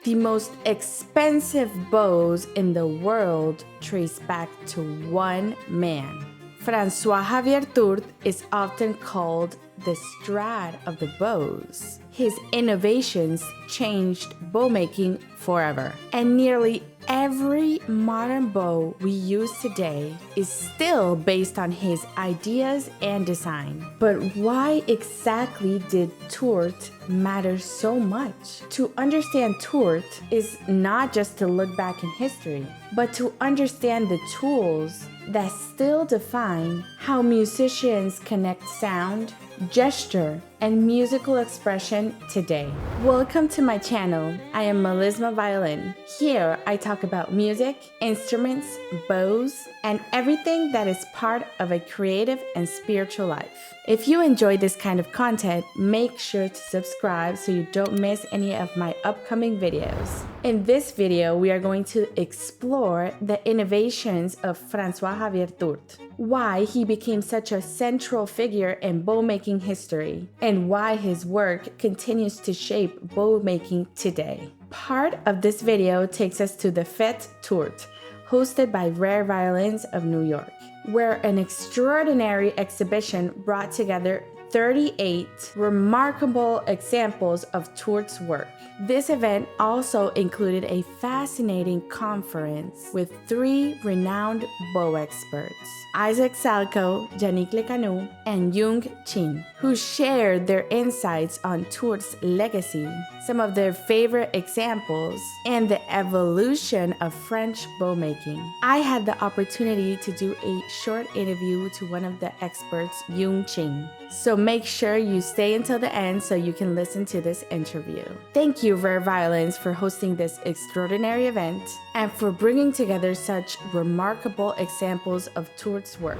The most expensive bows in the world trace back to one man. François-Xavier Tourte is often called the Strad of the bows. His innovations changed bow making forever, and nearly every modern bow we use today is still based on his ideas and design. But why exactly did Tourte matter so much? To understand Tourte is not just to look back in history, but to understand the tools that still define how musicians connect sound, gesture, and musical expression today. Welcome to my channel. I am Melisma Violin. Here I talk about music, instruments, bows, and everything that is part of a creative and spiritual life. If you enjoy this kind of content, make sure to subscribe so you don't miss any of my upcoming videos. In this video, we are going to explore the innovations of François-Xavier Tourte, why he became such a central figure in bow making history, and why his work continues to shape bow making today. Part of this video takes us to the Fête Tourte, hosted by Rare Violins of New York, where an extraordinary exhibition brought together 38 remarkable examples of Tourte's work. This event also included a fascinating conference with 3 renowned bow experts, Isaac Salchow, Yannick Le Canu, and Yung Chin, who shared their insights on Tourte's legacy, some of their favorite examples, and the evolution of French bow making. I had the opportunity to do a short interview to one of the experts, Yung Chin. So make sure you stay until the end so you can listen to this interview. Thank you, Rare Violins, for hosting this extraordinary event and for bringing together such remarkable examples of Tourte's work.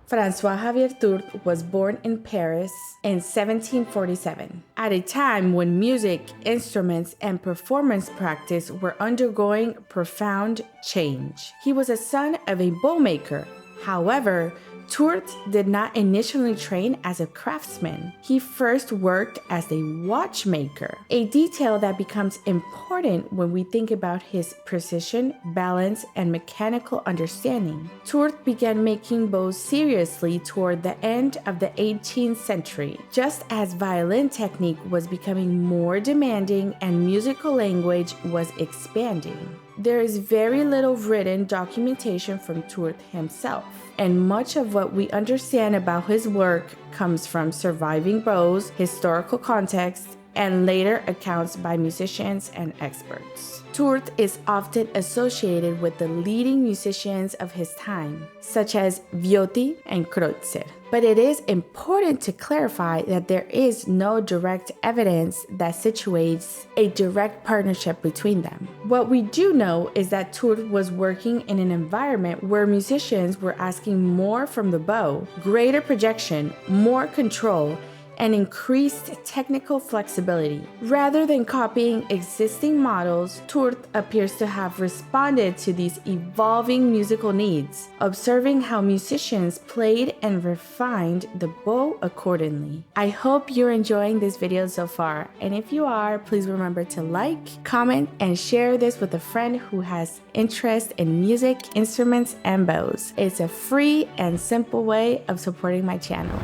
François-Xavier Tourte was born in Paris in 1747, at a time when music, instruments, and performance practice were undergoing profound change. He was a son of a bowmaker. However, Tourte did not initially train as a craftsman. He first worked as a watchmaker, a detail that becomes important when we think about his precision, balance, and mechanical understanding. Tourte began making bows seriously toward the end of the 18th century, just as violin technique was becoming more demanding and musical language was expanding. There is very little written documentation from Tourte himself, and much of what we understand about his work comes from surviving bows, historical context, and later accounts by musicians and experts. Tourte is often associated with the leading musicians of his time, such as Viotti and Kreutzer. But it is important to clarify that there is no direct evidence that situates a direct partnership between them. What we do know is that Tourte was working in an environment where musicians were asking more from the bow, greater projection, more control, and increased technical flexibility. Rather than copying existing models, Tourte appears to have responded to these evolving musical needs, observing how musicians played and refined the bow accordingly. I hope you're enjoying this video so far, and if you are, please remember to like, comment, and share this with a friend who has interest in music, instruments, and bows. It's a free and simple way of supporting my channel.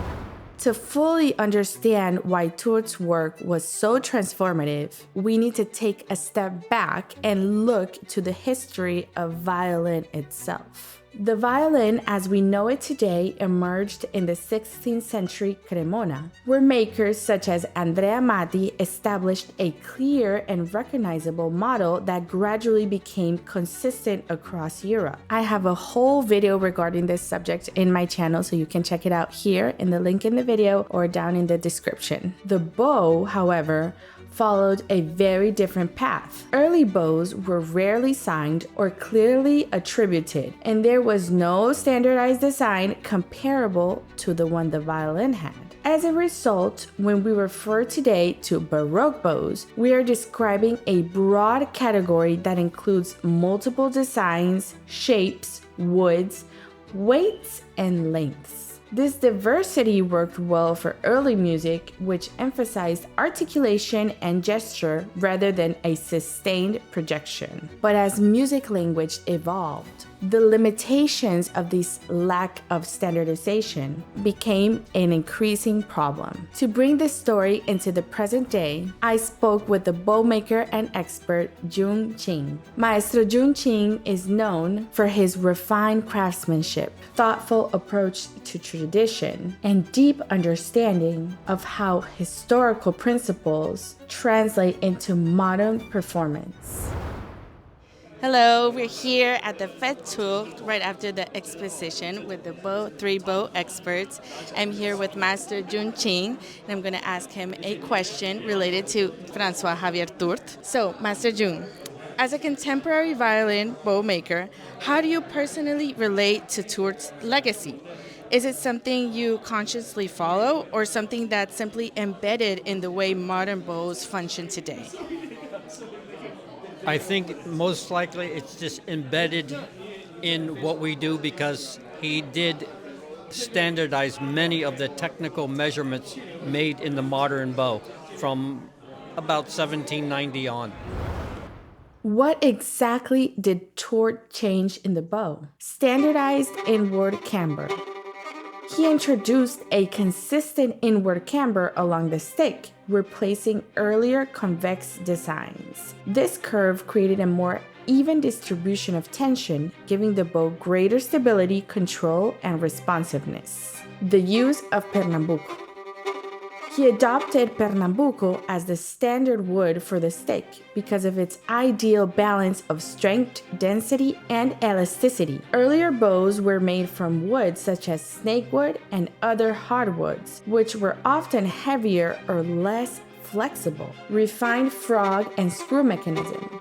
To fully understand why Tourte's work was so transformative, we need to take a step back and look to the history of violin itself. The violin, as we know it today, emerged in the 16th century Cremona, where makers such as Andrea Amati established a clear and recognizable model that gradually became consistent across Europe. I have a whole video regarding this subject in my channel, so you can check it out here in the link in the video or down in the description. The bow, however, followed a very different path. Early bows were rarely signed or clearly attributed, and there was no standardized design comparable to the one the violin had. As a result, when we refer today to Baroque bows, we are describing a broad category that includes multiple designs, shapes, woods, weights, and lengths. This diversity worked well for early music, which emphasized articulation and gesture rather than a sustained projection. But as music language evolved, the limitations of this lack of standardization became an increasing problem. To bring this story into the present day, I spoke with the bow maker and expert Jun Qing. Maestro Jun Qing is known for his refined craftsmanship, thoughtful approach to tradition, and deep understanding of how historical principles translate into modern performance. Hello, we're here at the Fête Tourte right after the exposition with the three bow experts. I'm here with Master Jun Qing, and I'm going to ask him a question related to François-Xavier Tourte. So, Master Jun, as a contemporary violin bow maker, how do you personally relate to Tourte's legacy? Is it something you consciously follow, or something that's simply embedded in the way modern bows function today? I think most likely it's just embedded in what we do because he did standardize many of the technical measurements made in the modern bow from about 1790 on. What exactly did Tourte change in the bow? Standardized inward camber. He introduced a consistent inward camber along the stick, replacing earlier convex designs. This curve created a more even distribution of tension, giving the bow greater stability, control, and responsiveness. The use of Pernambuco. He adopted Pernambuco as the standard wood for the stick because of its ideal balance of strength, density, and elasticity. Earlier bows were made from wood such as snakewood and other hardwoods, which were often heavier or less flexible. Refined frog and screw mechanism.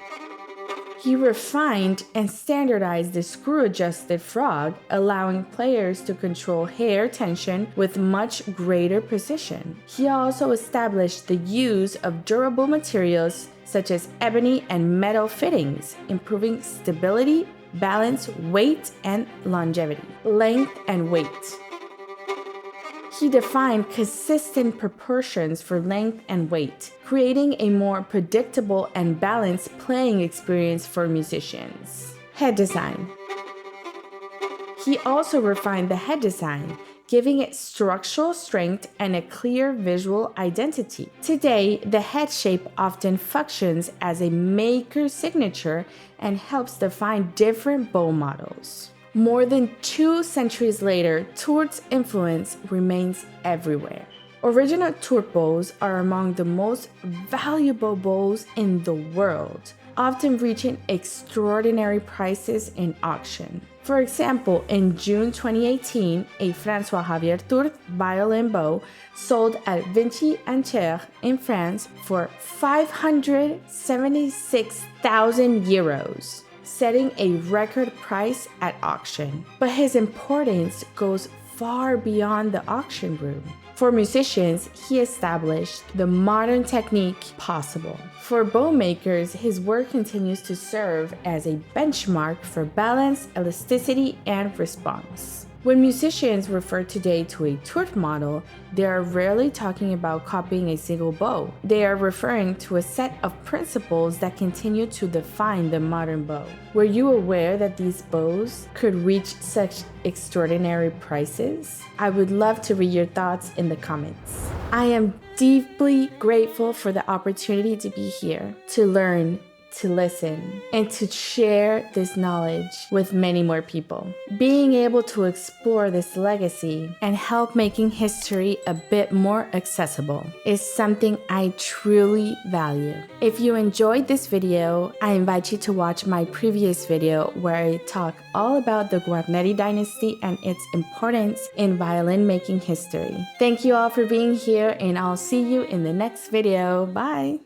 He refined and standardized the screw-adjusted frog, allowing players to control hair tension with much greater precision. He also established the use of durable materials such as ebony and metal fittings, improving stability, balance, weight, and longevity. Length and weight. He defined consistent proportions for length and weight, creating a more predictable and balanced playing experience for musicians. Head design. He also refined the head design, giving it structural strength and a clear visual identity. Today, the head shape often functions as a maker's signature and helps define different bow models. More than 2 centuries later, Tourte's influence remains everywhere. Original Tourte bows are among the most valuable bows in the world, often reaching extraordinary prices in auction. For example, in June 2018, a François-Xavier Tourte violin bow sold at Vinci Ancher in France for 576,000 euros. Setting a record price at auction. But his importance goes far beyond the auction room. For musicians, he established the modern technique possible. For bow makers, his work continues to serve as a benchmark for balance, elasticity, and response. When musicians refer today to a Tourte model, they are rarely talking about copying a single bow. They are referring to a set of principles that continue to define the modern bow. Were you aware that these bows could reach such extraordinary prices? I would love to read your thoughts in the comments. I am deeply grateful for the opportunity to be here, to learn, to listen, and to share this knowledge with many more people. Being able to explore this legacy and help making history a bit more accessible is something I truly value. If you enjoyed this video, I invite you to watch my previous video where I talk all about the Guarneri dynasty and its importance in violin making history. Thank you all for being here, and I'll see you in the next video. Bye!